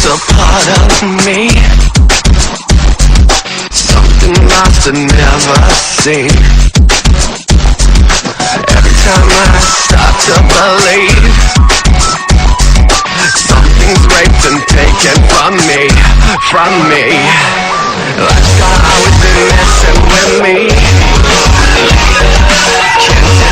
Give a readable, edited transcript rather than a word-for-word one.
It's a part of me, something lost and never seen. Every time I start to believe something's raped and taken from me, from me. Life's always been messing with me. Can't